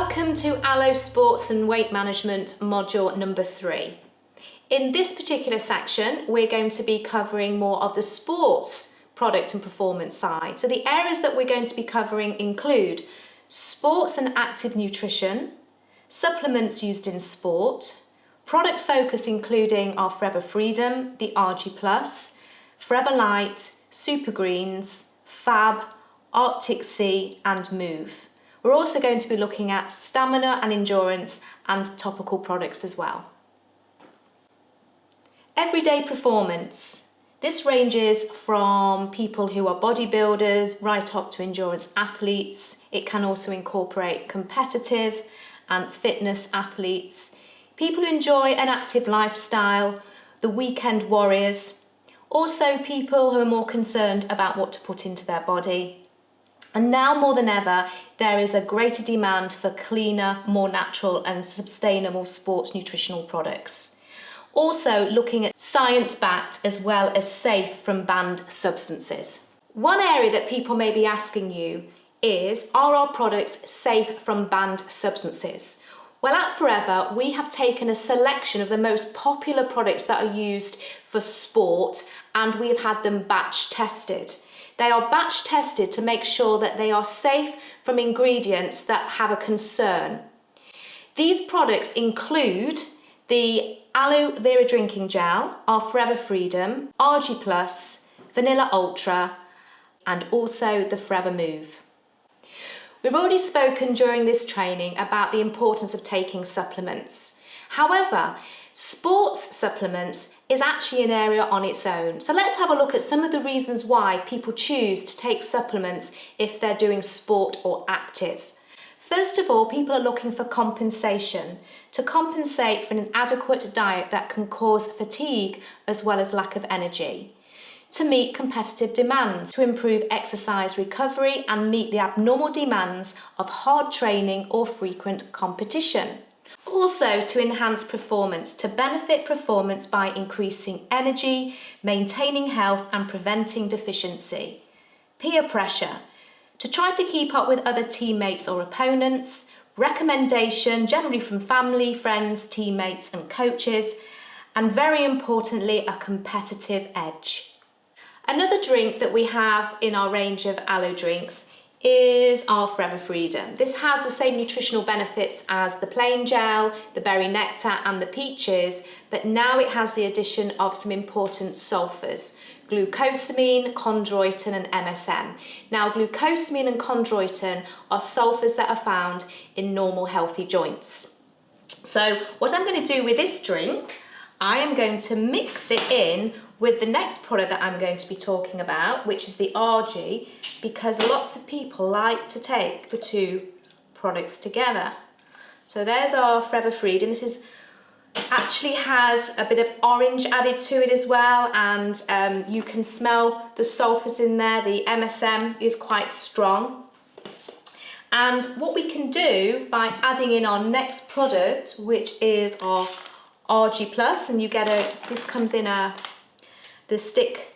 Welcome to Alo Sports and Weight Management module number 3. In this particular section, we're going to be covering more of the sports product and performance side. So the areas that we're going to be covering include sports and active nutrition, supplements used in sport, product focus including our Forever Freedom, the RG+, Forever Light, Super Greens, Fab, Arctic Sea and Move. We're also going to be looking at stamina and endurance and topical products as well. Everyday performance. This ranges from people who are bodybuilders right up to endurance athletes. It can also incorporate competitive and fitness athletes, people who enjoy an active lifestyle, the weekend warriors, also people who are more concerned about what to put into their body. And now more than ever, there is a greater demand for cleaner, more natural and sustainable sports nutritional products. Also looking at science-backed as well as safe from banned substances. One area that people may be asking you is, are our products safe from banned substances? Well, at Forever, we have taken a selection of the most popular products that are used for sport and we have had them batch tested. They are batch tested to make sure that they are safe from ingredients that have a concern. These products include the Aloe Vera Drinking Gel, our Forever Freedom, RG+, Vanilla Ultra, and also the Forever Move. We've already spoken during this training about the importance of taking supplements. However, sports supplements is actually an area on its own. So let's have a look at some of the reasons why people choose to take supplements if they're doing sport or active. First of all, people are looking for compensation, to compensate for an inadequate diet that can cause fatigue as well as lack of energy, to meet competitive demands, to improve exercise recovery and meet the abnormal demands of hard training or frequent competition. Also to enhance performance, to benefit performance by increasing energy, maintaining health and preventing deficiency. Peer pressure, to try to keep up with other teammates or opponents. Recommendation, generally from family, friends, teammates and coaches. And very importantly, a competitive edge. Another drink that we have in our range of Aloe drinks is our Forever Freedom. This has the same nutritional benefits as the plain gel, the berry nectar and the peaches, but now it has the addition of some important sulfurs, glucosamine, chondroitin and MSM. Now glucosamine and chondroitin are sulfurs that are found in normal healthy joints. So what I'm going to do with this drink, I am going to mix it in with the next product that I'm going to be talking about, which is the RG, because lots of people like to take the two products together. So there's our Forever Freedom. This actually has a bit of orange added to it as well, and you can smell the sulfurs in there. The MSM is quite strong. And what we can do by adding in our next product, which is our RG+, and you get this comes in the stick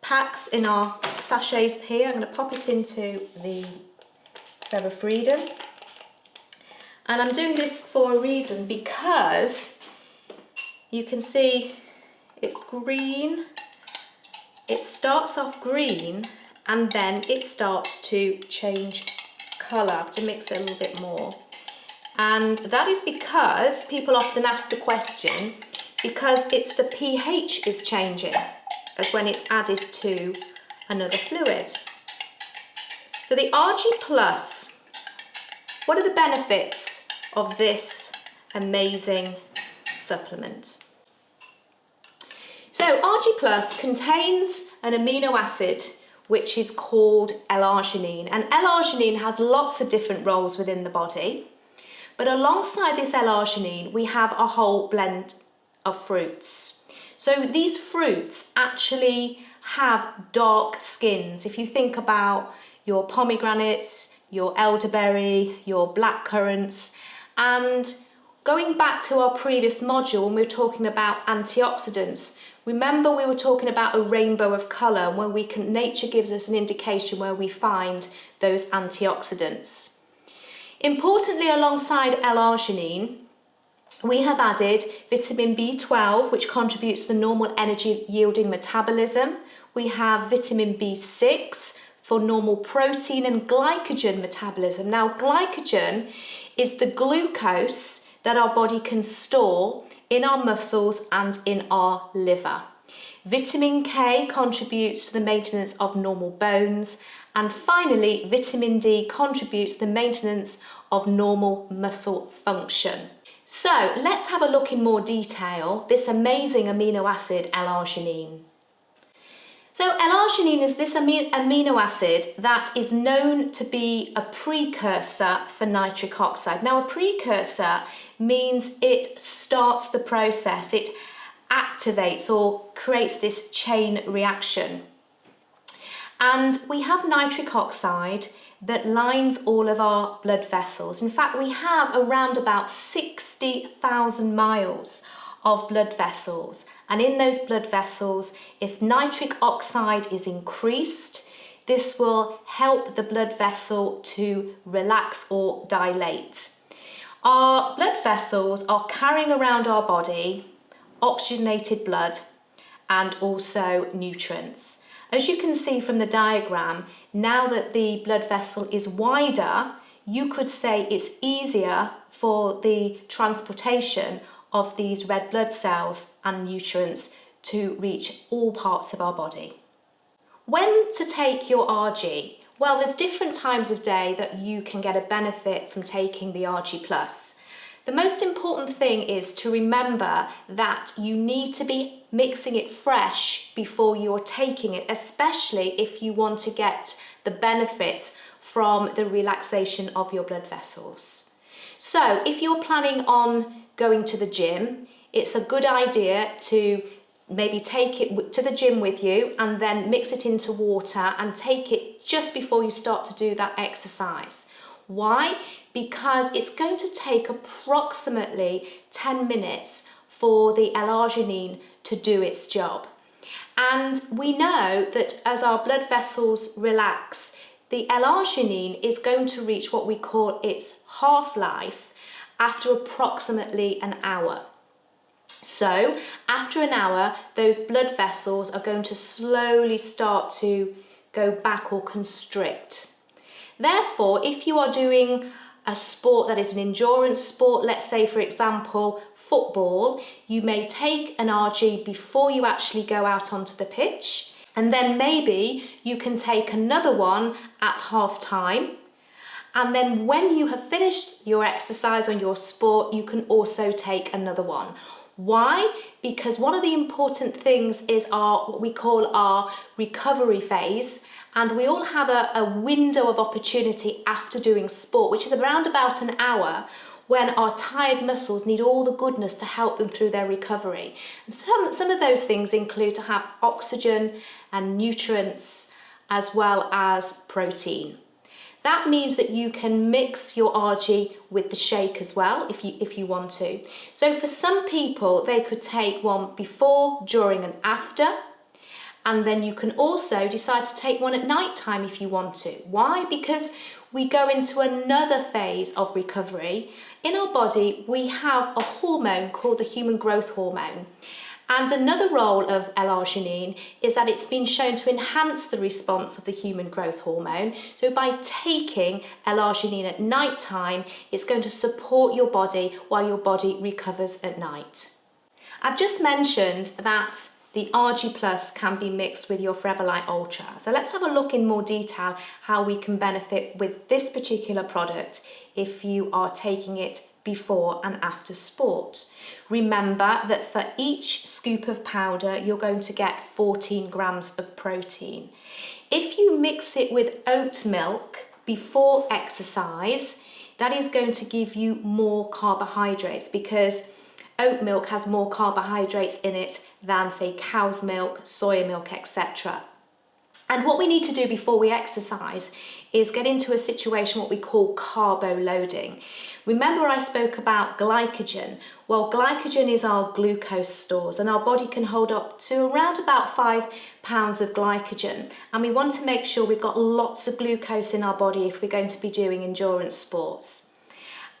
packs in our sachets here. I'm going to pop it into the Forever Freedom. And I'm doing this for a reason, because you can see it's green. It starts off green and then it starts to change colour. I have to mix it a little bit more. And that is because people often ask the question, because it's the pH is changing as when it's added to another fluid. So the RG+, what are the benefits of this amazing supplement? So RG+ contains an amino acid which is called L-arginine, and L-arginine has lots of different roles within the body. But alongside this L-arginine, we have a whole blend of fruits. So these fruits actually have dark skins. If you think about your pomegranates, your elderberry, your blackcurrants, and going back to our previous module when we were talking about antioxidants, remember we were talking about a rainbow of colour where nature gives us an indication where we find those antioxidants. Importantly, alongside L-arginine, we have added vitamin B12, which contributes to the normal energy yielding metabolism. We have vitamin B6 for normal protein and glycogen metabolism. Now, glycogen is the glucose that our body can store in our muscles and in our liver. Vitamin K contributes to the maintenance of normal bones. And finally, vitamin D contributes to the maintenance of normal muscle function. So let's have a look in more detail, this amazing amino acid L-arginine. So L-arginine is this amino acid that is known to be a precursor for nitric oxide. Now, a precursor means it starts the process, it activates or creates this chain reaction. And we have nitric oxide that lines all of our blood vessels. In fact, we have around about 60,000 miles of blood vessels. And in those blood vessels, if nitric oxide is increased, this will help the blood vessel to relax or dilate. Our blood vessels are carrying around our body oxygenated blood and also nutrients. As you can see from the diagram, now that the blood vessel is wider, you could say it's easier for the transportation of these red blood cells and nutrients to reach all parts of our body. When to take your RG? Well, there's different times of day that you can get a benefit from taking the RG+. The most important thing is to remember that you need to be mixing it fresh before you're taking it, especially if you want to get the benefits from the relaxation of your blood vessels. So if you're planning on going to the gym, it's a good idea to maybe take it to the gym with you and then mix it into water and take it just before you start to do that exercise. Why? Because it's going to take approximately 10 minutes for the L-arginine to do its job. And we know that as our blood vessels relax, the L-arginine is going to reach what we call its half-life after approximately an hour. So after an hour, those blood vessels are going to slowly start to go back or constrict. Therefore, if you are doing a sport that is an endurance sport, let's say for example football, you may take an RG before you actually go out onto the pitch, and then maybe you can take another one at half time. And then when you have finished your exercise on your sport, you can also take another one. Why? Because one of the important things is what we call our recovery phase. And we all have a window of opportunity after doing sport, which is around about an hour, when our tired muscles need all the goodness to help them through their recovery. And some of those things include to have oxygen and nutrients as well as protein. That means that you can mix your RG with the shake as well if you want to. So for some people, they could take one before, during and after. And then you can also decide to take one at night time if you want to. Why? Because we go into another phase of recovery. In our body, we have a hormone called the human growth hormone. And another role of L-arginine is that it's been shown to enhance the response of the human growth hormone. So by taking L-arginine at night time, it's going to support your body while your body recovers at night. I've just mentioned that the RG Plus can be mixed with your Forever Light Ultra. So let's have a look in more detail how we can benefit with this particular product if you are taking it before and after sport. Remember that for each scoop of powder, you're going to get 14 grams of protein. If you mix it with oat milk before exercise, that is going to give you more carbohydrates, because oat milk has more carbohydrates in it than, say, cow's milk, soya milk, etc. And what we need to do before we exercise is get into a situation what we call carbo loading. Remember I spoke about glycogen? Well, glycogen is our glucose stores, and our body can hold up to around about 5 pounds of glycogen. And we want to make sure we've got lots of glucose in our body if we're going to be doing endurance sports.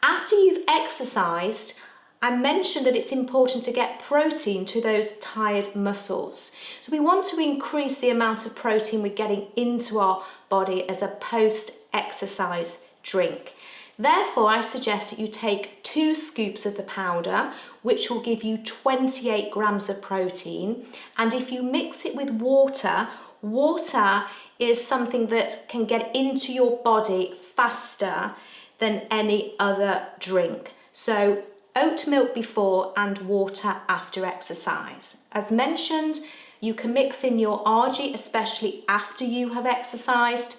After you've exercised, I mentioned that it's important to get protein to those tired muscles. So we want to increase the amount of protein we're getting into our body as a post-exercise drink. Therefore, I suggest that you take 2 scoops of the powder, which will give you 28 grams of protein. And if you mix it with water, water is something that can get into your body faster than any other drink. So oat milk before and water after exercise. As mentioned, you can mix in your RG, especially after you have exercised.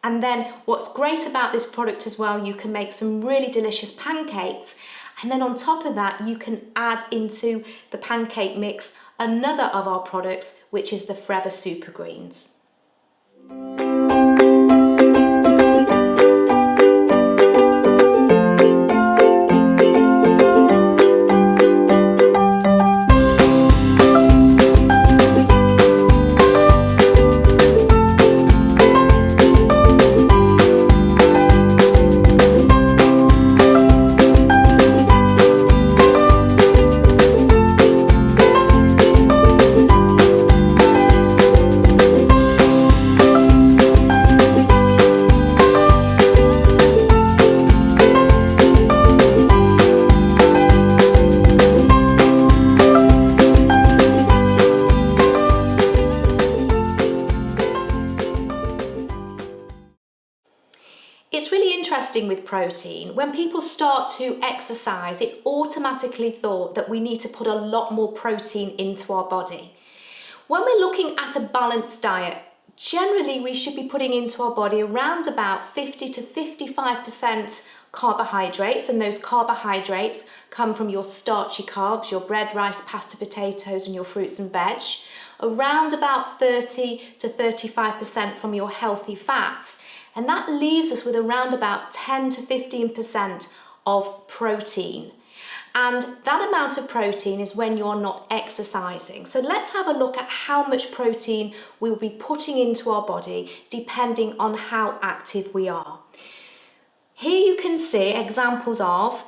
And then what's great about this product as well, you can make some really delicious pancakes. And then on top of that, you can add into the pancake mix another of our products, which is the Forever Super Greens. It's really interesting with protein. When people start to exercise, it's automatically thought that we need to put a lot more protein into our body. When we're looking at a balanced diet, generally we should be putting into our body around about 50 to 55% carbohydrates, and those carbohydrates come from your starchy carbs, your bread, rice, pasta, potatoes, and your fruits and veg. Around about 30 to 35% from your healthy fats. And that leaves us with around about 10 to 15% of protein. And that amount of protein is when you're not exercising. So let's have a look at how much protein we will be putting into our body depending on how active we are. Here you can see examples of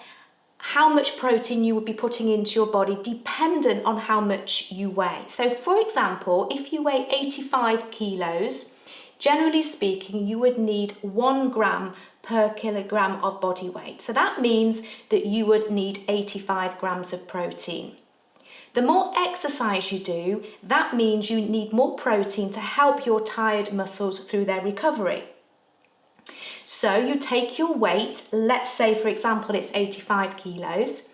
how much protein you would be putting into your body dependent on how much you weigh. So for example, if you weigh 85 kilos, generally speaking, you would need 1 gram per kilogram of body weight. So that means that you would need 85 grams of protein. The more exercise you do, that means you need more protein to help your tired muscles through their recovery. So you take your weight, let's say for example it's 85 kilos,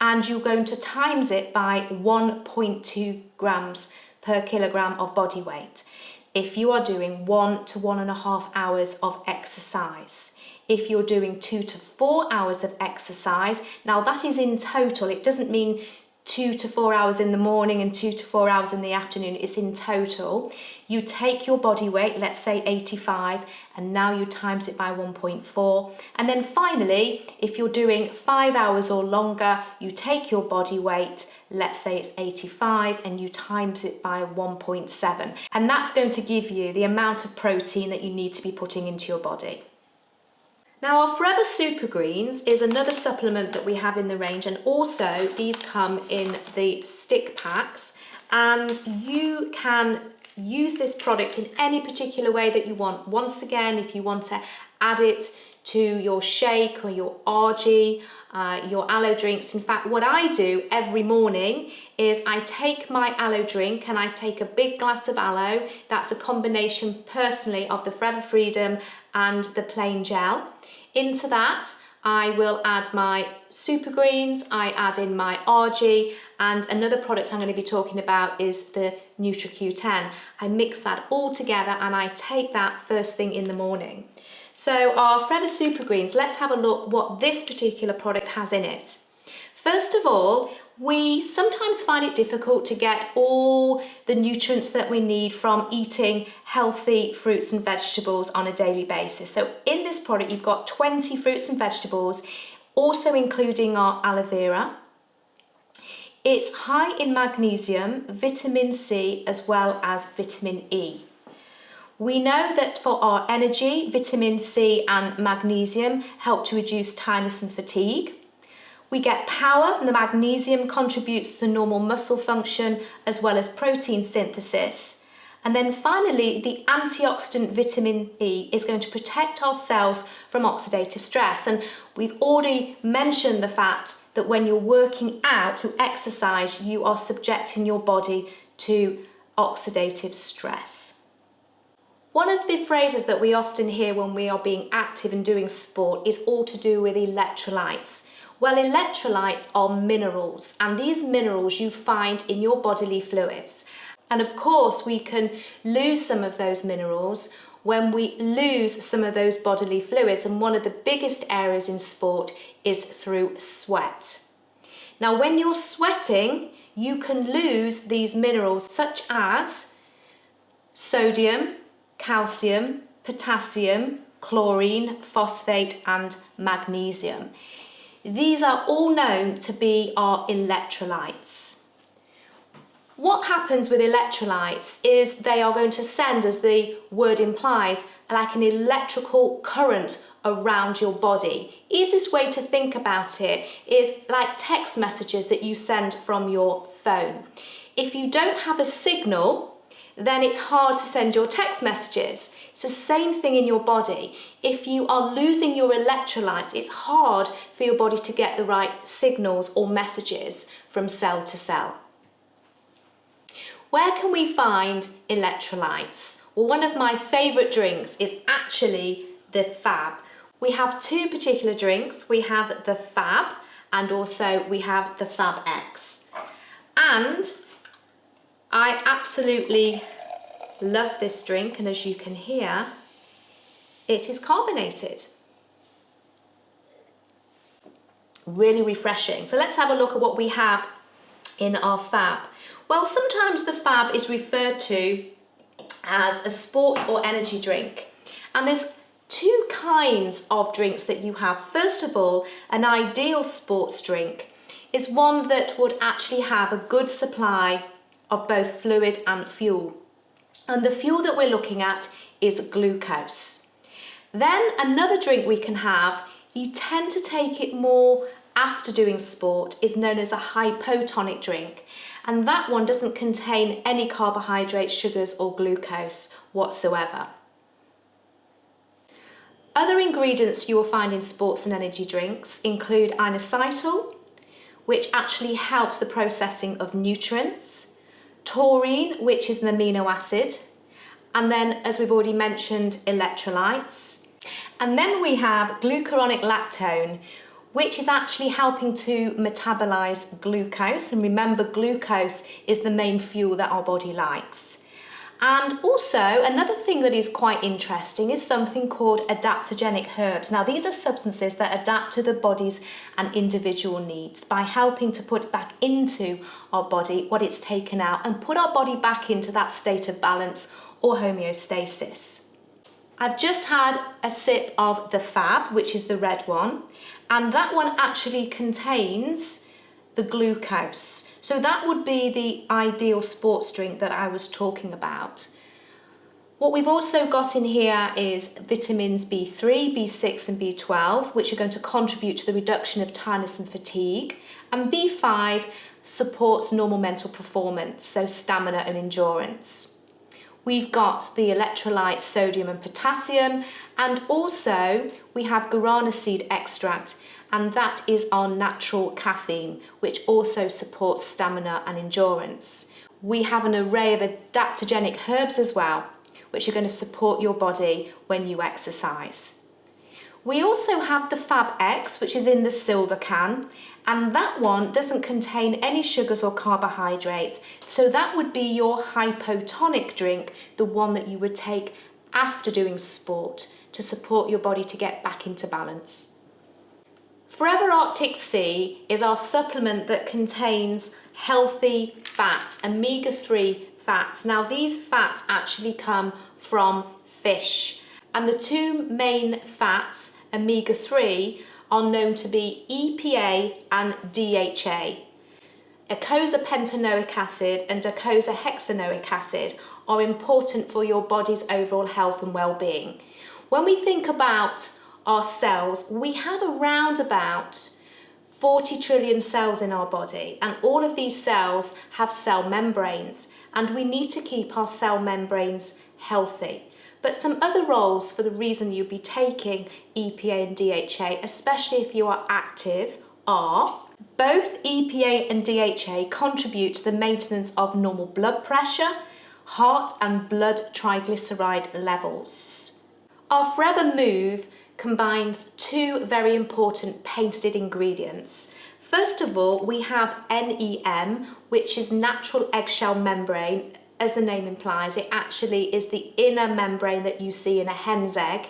and you're going to times it by 1.2 grams per kilogram of body weight. If you are doing 1 to 1.5 hours of exercise, if you're doing 2 to 4 hours of exercise, now that is in total, it doesn't mean 2 to 4 hours in the morning and 2 to 4 hours in the afternoon, it's in total. You take your body weight, let's say 85, and now you times it by 1.4. And then finally, if you're doing 5 hours or longer, you take your body weight, let's say it's 85, and you times it by 1.7. And that's going to give you the amount of protein that you need to be putting into your body. Now our Forever Super Greens is another supplement that we have in the range, and also these come in the stick packs, and you can use this product in any particular way that you want. Once again, if you want to add it to your shake or your RG, your aloe drinks. In fact, what I do every morning is I take my aloe drink and I take a big glass of aloe. That's a combination personally of the Forever Freedom and the plain gel. Into that, I will add my Super Greens, I add in my RG, and another product I'm going to be talking about is the NutriQ10. I mix that all together and I take that first thing in the morning. So our Forever Super Greens, let's have a look what this particular product has in it. First of all, we sometimes find it difficult to get all the nutrients that we need from eating healthy fruits and vegetables on a daily basis. So in this product, you've got 20 fruits and vegetables, also including our aloe vera. It's high in magnesium, vitamin C, as well as vitamin E. We know that for our energy, vitamin C and magnesium help to reduce tiredness and fatigue. We get power from the magnesium, contributes to the normal muscle function as well as protein synthesis. And then finally, the antioxidant vitamin E is going to protect our cells from oxidative stress. And we've already mentioned the fact that when you're working out through exercise, you are subjecting your body to oxidative stress. One of the phrases that we often hear when we are being active and doing sport is all to do with electrolytes. Well, electrolytes are minerals, and these minerals you find in your bodily fluids. And of course, we can lose some of those minerals when we lose some of those bodily fluids. And one of the biggest areas in sport is through sweat. Now, when you're sweating, you can lose these minerals such as sodium, calcium, potassium, chlorine, phosphate, and magnesium. These are all known to be our electrolytes. What happens with electrolytes is they are going to send, as the word implies, like an electrical current around your body. Easiest way to think about it is like text messages that you send from your phone. If you don't have a signal, then it's hard to send your text messages. It's the same thing in your body. If you are losing your electrolytes, it's hard for your body to get the right signals or messages from cell to cell. Where can we find electrolytes? Well, one of my favourite drinks is actually the Fab. We have two particular drinks. We have the Fab and also we have the Fab X. And I absolutely love this drink, and as you can hear, it is carbonated. Really refreshing. So let's have a look at what we have in our Fab. Well, sometimes the Fab is referred to as a sport or energy drink. And there's two kinds of drinks that you have. First of all, an ideal sports drink is one that would actually have a good supply of both fluid and fuel. And the fuel that we're looking at is glucose. Then another drink we can have, you tend to take it more after doing sport, is known as a hypotonic drink. And that one doesn't contain any carbohydrates, sugars or glucose whatsoever. Other ingredients you will find in sports and energy drinks include inositol, which actually helps the processing of nutrients, taurine, which is an amino acid, and then, as we've already mentioned, electrolytes. And then we have glucuronic lactone, which is actually helping to metabolize glucose. And remember, glucose is the main fuel that our body likes. And also, another thing that is quite interesting is something called adaptogenic herbs. Now, these are substances that adapt to the body's and individual needs by helping to put back into our body what it's taken out and put our body back into that state of balance or homeostasis. I've just had a sip of the Fab, which is the red one, and that one actually contains the glucose. So that would be the ideal sports drink that I was talking about. What we've also got in here is vitamins B3, B6 and B12, which are going to contribute to the reduction of tiredness and fatigue. And B5 supports normal mental performance, so stamina and endurance. We've got the electrolytes sodium and potassium, and also we have guarana seed extract, and that is our natural caffeine, which also supports stamina and endurance. We have an array of adaptogenic herbs as well, which are going to support your body when you exercise. We also have the Fab X, which is in the silver can, and that one doesn't contain any sugars or carbohydrates, so that would be your hypotonic drink, the one that you would take after doing sport to support your body to get back into balance. Forever Arctic Sea is our supplement that contains healthy fats, omega-3 fats. Now, these fats actually come from fish, and the two main fats, omega-3, are known to be EPA and DHA. Eicosapentaenoic acid and docosahexaenoic acid are important for your body's overall health and well-being. When we think about our cells, we have around about 40 trillion cells in our body, and all of these cells have cell membranes, and we need to keep our cell membranes healthy. But some other roles for the reason you'll be taking EPA and DHA, especially if you are active, are both EPA and DHA contribute to the maintenance of normal blood pressure, heart and blood triglyceride levels. Our Forever Move combines two very important patented ingredients. First of all, we have NEM, which is natural eggshell membrane. As the name implies, it actually is the inner membrane that you see in a hen's egg.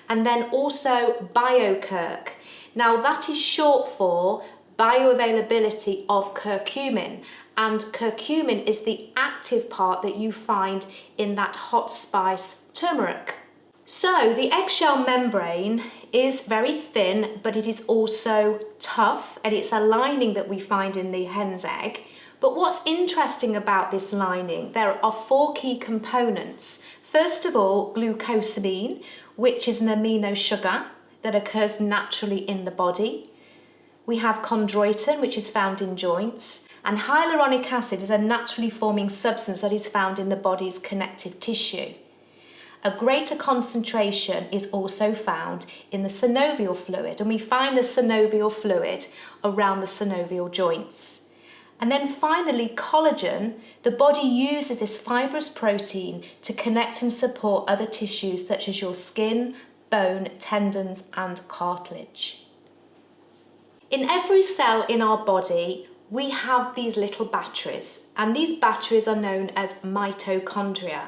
And then also BioKirk. Now that is short for bioavailability of curcumin, and curcumin is the active part that you find in that hot spice turmeric. So the eggshell membrane is very thin, but it is also tough, and it's a lining that we find in the hen's egg. But what's interesting about this lining, there are four key components. First of all, glucosamine, which is an amino sugar that occurs naturally in the body. We have chondroitin, which is found in joints, and hyaluronic acid is a naturally forming substance that is found in the body's connective tissue. A greater concentration is also found in the synovial fluid, and we find the synovial fluid around the synovial joints. And then finally, collagen. The body uses this fibrous protein to connect and support other tissues such as your skin, bone, tendons, and cartilage. In every cell in our body, we have these little batteries, and these batteries are known as mitochondria.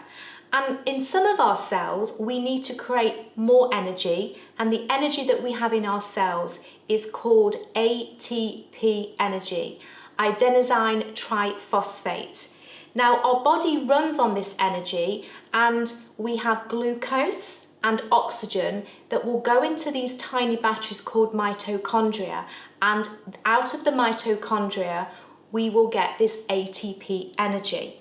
And in some of our cells, we need to create more energy, and the energy that we have in our cells is called ATP energy, adenosine triphosphate. Now, our body runs on this energy, and we have glucose and oxygen that will go into these tiny batteries called mitochondria, and out of the mitochondria, we will get this ATP energy.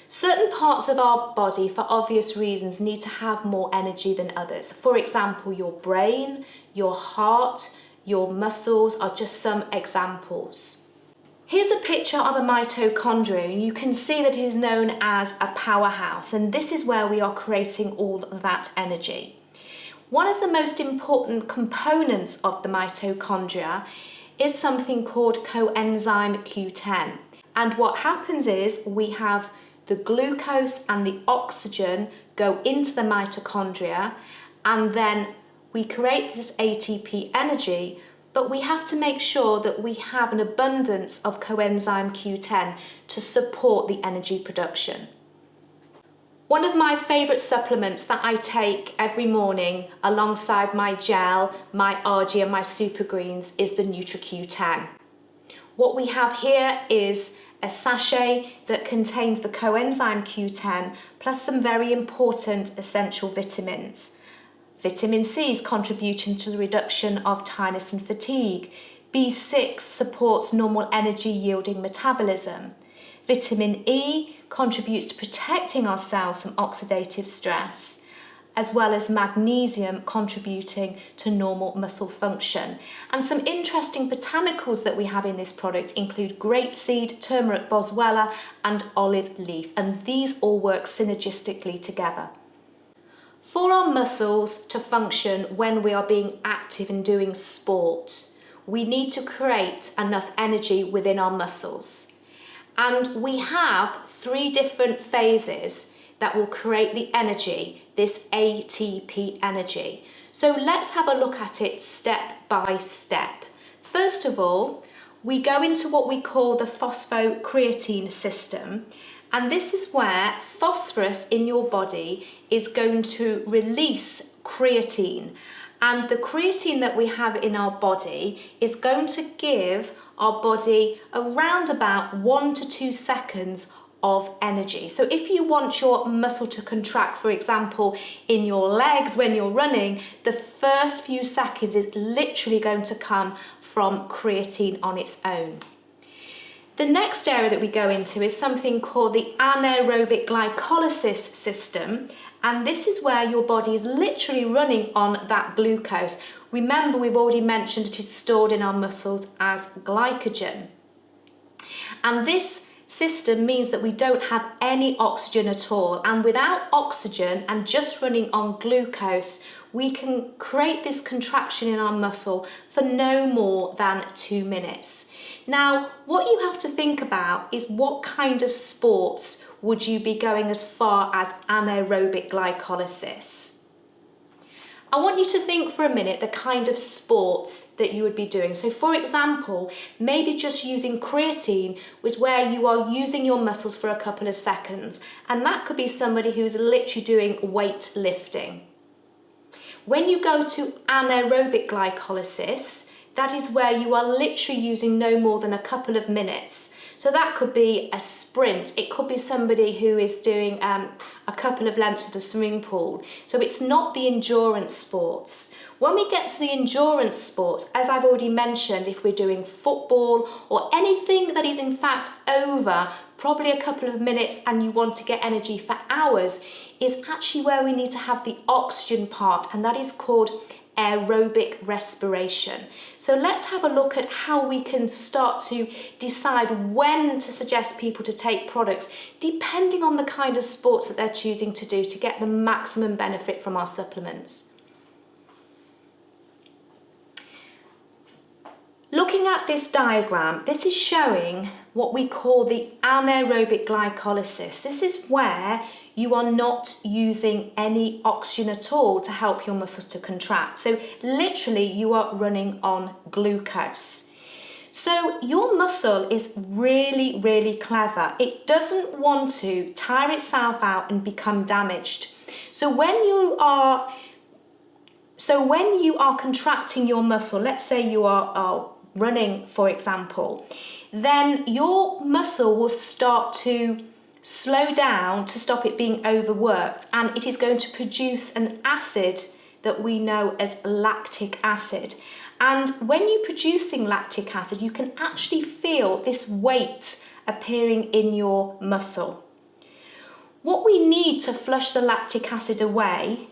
Certain parts of our body, for obvious reasons, need to have more energy than others. For example, your brain, your heart, your muscles are just some examples. Here's a picture of a mitochondria, and you can see that it is known as a powerhouse, and this is where we are creating all of that energy. One of the most important components of the mitochondria is something called coenzyme Q10. And what happens is we have the glucose and the oxygen go into the mitochondria, and then we create this ATP energy, but we have to make sure that we have an abundance of coenzyme Q10 to support the energy production. One of my favourite supplements that I take every morning alongside my gel, my RG and my Super Greens is the NutriQ10. What we have here is a sachet that contains the coenzyme Q10 plus some very important essential vitamins. Vitamin C is contributing to the reduction of tiredness and fatigue. B6 supports normal energy yielding metabolism. Vitamin E contributes to protecting our cells from oxidative stress, as well as magnesium contributing to normal muscle function. And some interesting botanicals that we have in this product include grapeseed, turmeric, boswellia, and olive leaf, and these all work synergistically together. For our muscles to function when we are being active and doing sport, we need to create enough energy within our muscles. And we have 3 different phases that will create the energy, this ATP energy. So let's have a look at it step by step. First of all, we go into what we call the phosphocreatine system, and this is where phosphorus in your body is going to release creatine. And the creatine that we have in our body is going to give our body around about 1 to 2 seconds of energy. So if you want your muscle to contract, for example, in your legs when you're running, the first few seconds is literally going to come from creatine on its own. The next area that we go into is something called the anaerobic glycolysis system, and this is where your body is literally running on that glucose. Remember, we've already mentioned it is stored in our muscles as glycogen. And this system means that we don't have any oxygen at all, and without oxygen and just running on glucose, we can create this contraction in our muscle for no more than 2 minutes. Now, what you have to think about is what kind of sports would you be going as far as anaerobic glycolysis? I want you to think for a minute the kind of sports that you would be doing. So for example, maybe just using creatine was where you are using your muscles for a couple of seconds, and that could be somebody who's literally doing weightlifting. When you go to anaerobic glycolysis, that is where you are literally using no more than a couple of minutes. So that could be a sprint. It could be somebody who is doing a couple of lengths of the swimming pool. So it's not the endurance sports. When we get to the endurance sports, as I've already mentioned, if we're doing football or anything that is in fact over probably a couple of minutes and you want to get energy for hours, is actually where we need to have the oxygen part, and that is called aerobic respiration. So let's have a look at how we can start to decide when to suggest people to take products depending on the kind of sports that they're choosing to do to get the maximum benefit from our supplements. Looking at this diagram, this is showing what we call the anaerobic glycolysis. This is where you are not using any oxygen at all to help your muscles to contract. So literally you are running on glucose. So your muscle is really, really clever. It doesn't want to tire itself out and become damaged. So when you are contracting your muscle, let's say you are running, for example, then your muscle will start to slow down to stop it being overworked, and it is going to produce an acid that we know as lactic acid. And when you're producing lactic acid, you can actually feel this weight appearing in your muscle. What we need to flush the lactic acid away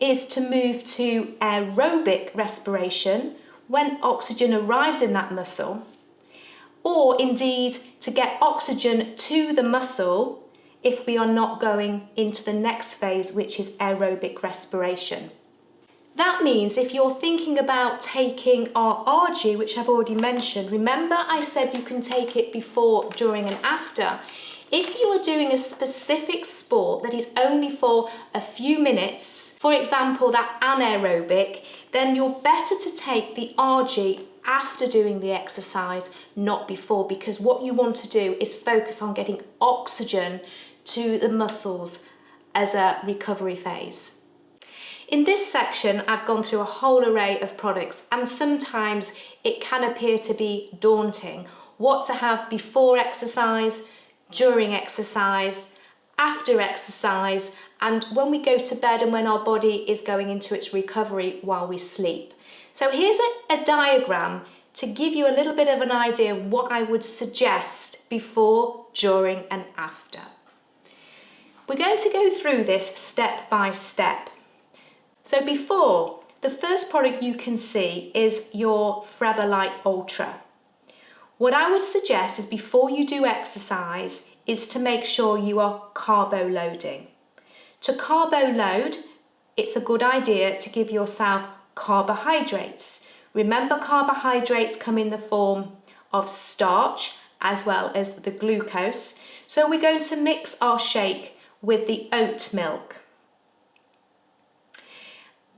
is to move to aerobic respiration when oxygen arrives in that muscle, or indeed to get oxygen to the muscle if we are not going into the next phase, which is aerobic respiration. That means if you're thinking about taking our RG, which I've already mentioned, remember I said you can take it before, during and after. If you are doing a specific sport that is only for a few minutes, for example that anaerobic, then you're better to take the RG after doing the exercise, not before, because what you want to do is focus on getting oxygen to the muscles as a recovery phase. In this section, I've gone through a whole array of products, and sometimes it can appear to be daunting what to have before exercise, during exercise, after exercise, and when we go to bed and when our body is going into its recovery while we sleep. So here's a diagram to give you a little bit of an idea of what I would suggest before, during and after. We're going to go through this step by step. So before, the first product you can see is your Forever Light Ultra. What I would suggest is before you do exercise is to make sure you are carbo loading. To carbo load, it's a good idea to give yourself carbohydrates. Remember, carbohydrates come in the form of starch as well as the glucose. So we're going to mix our shake with the oat milk.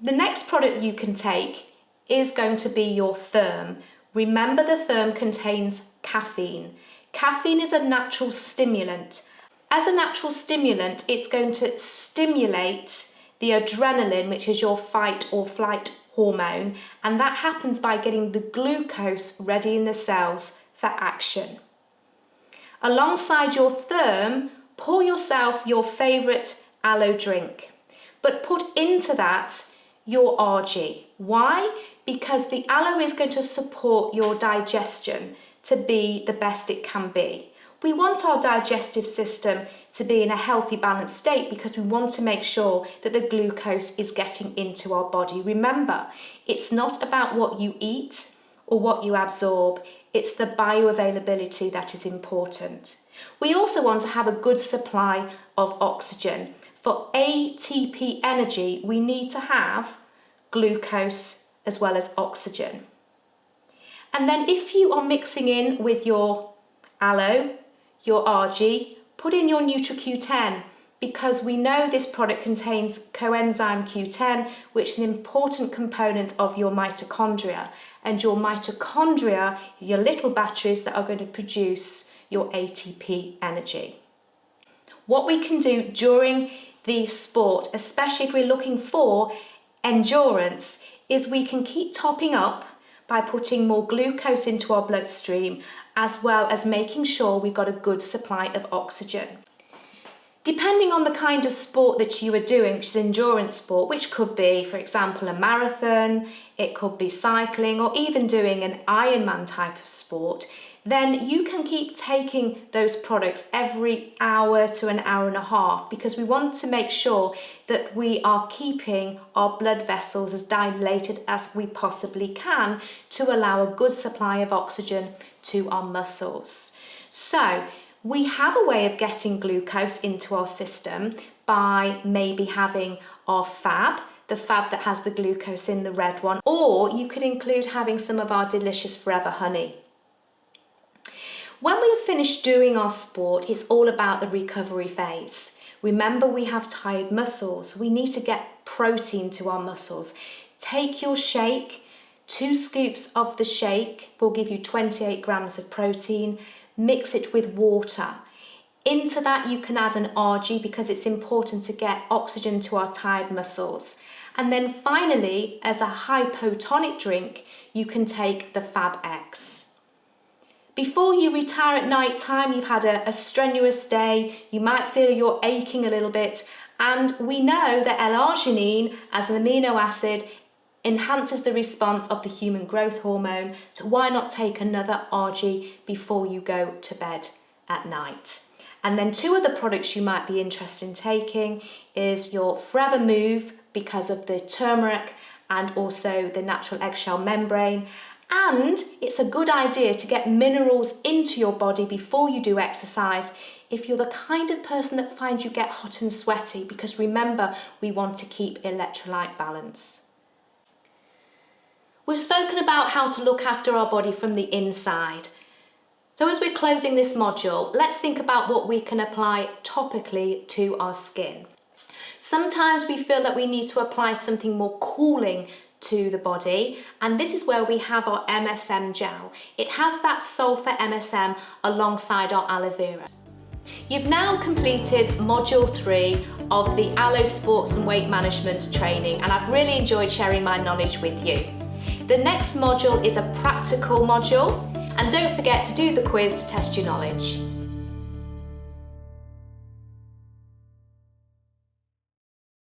The next product you can take is going to be your Therm. Remember, the Therm contains caffeine. Caffeine is a natural stimulant. As a natural stimulant, it's going to stimulate the adrenaline, which is your fight or flight hormone, and that happens by getting the glucose ready in the cells for action. Alongside your Therm, pour yourself your favourite aloe drink, but put into that your RG. Why? Because the aloe is going to support your digestion, to be the best it can be. We want our digestive system to be in a healthy, balanced state because we want to make sure that the glucose is getting into our body. Remember, it's not about what you eat or what you absorb, it's the bioavailability that is important. We also want to have a good supply of oxygen. For ATP energy, we need to have glucose as well as oxygen. And then if you are mixing in with your aloe, your RG, put in your NutriQ10 because we know this product contains coenzyme Q10, which is an important component of your mitochondria. And your mitochondria are your little batteries that are going to produce your ATP energy. What we can do during the sport, especially if we're looking for endurance, is we can keep topping up by putting more glucose into our bloodstream, as well as making sure we've got a good supply of oxygen. Depending on the kind of sport that you are doing, which is endurance sport, which could be, for example, a marathon, it could be cycling, or even doing an Ironman type of sport, then you can keep taking those products every hour to an hour and a half because we want to make sure that we are keeping our blood vessels as dilated as we possibly can to allow a good supply of oxygen to our muscles. So we have a way of getting glucose into our system by maybe having our FAB, the FAB that has the glucose in, the red one, or you could include having some of our delicious Forever honey. When we have finished doing our sport, it's all about the recovery phase. Remember, we have tired muscles. We need to get protein to our muscles. Take your shake. 2 scoops of the shake will give you 28 grams of protein. Mix it with water. Into that you can add an RG because it's important to get oxygen to our tired muscles. And then finally, as a hypotonic drink, you can take the FabX. Before you retire at night time, you've had a strenuous day, you might feel you're aching a little bit, and we know that L-arginine as an amino acid enhances the response of the human growth hormone, so why not take another RG before you go to bed at night? And then 2 other products you might be interested in taking is your Forever Move because of the turmeric and also the natural eggshell membrane. And it's a good idea to get minerals into your body before you do exercise if you're the kind of person that finds you get hot and sweaty, because remember, we want to keep electrolyte balance. We've spoken about how to look after our body from the inside. So as we're closing this module, let's think about what we can apply topically to our skin. Sometimes we feel that we need to apply something more cooling to the body, and this is where we have our MSM gel. It has that sulfur MSM alongside our aloe vera. You've now completed module 3 of the Aloe Sports and Weight Management training, and I've really enjoyed sharing my knowledge with you. The next module is a practical module, and don't forget to do the quiz to test your knowledge.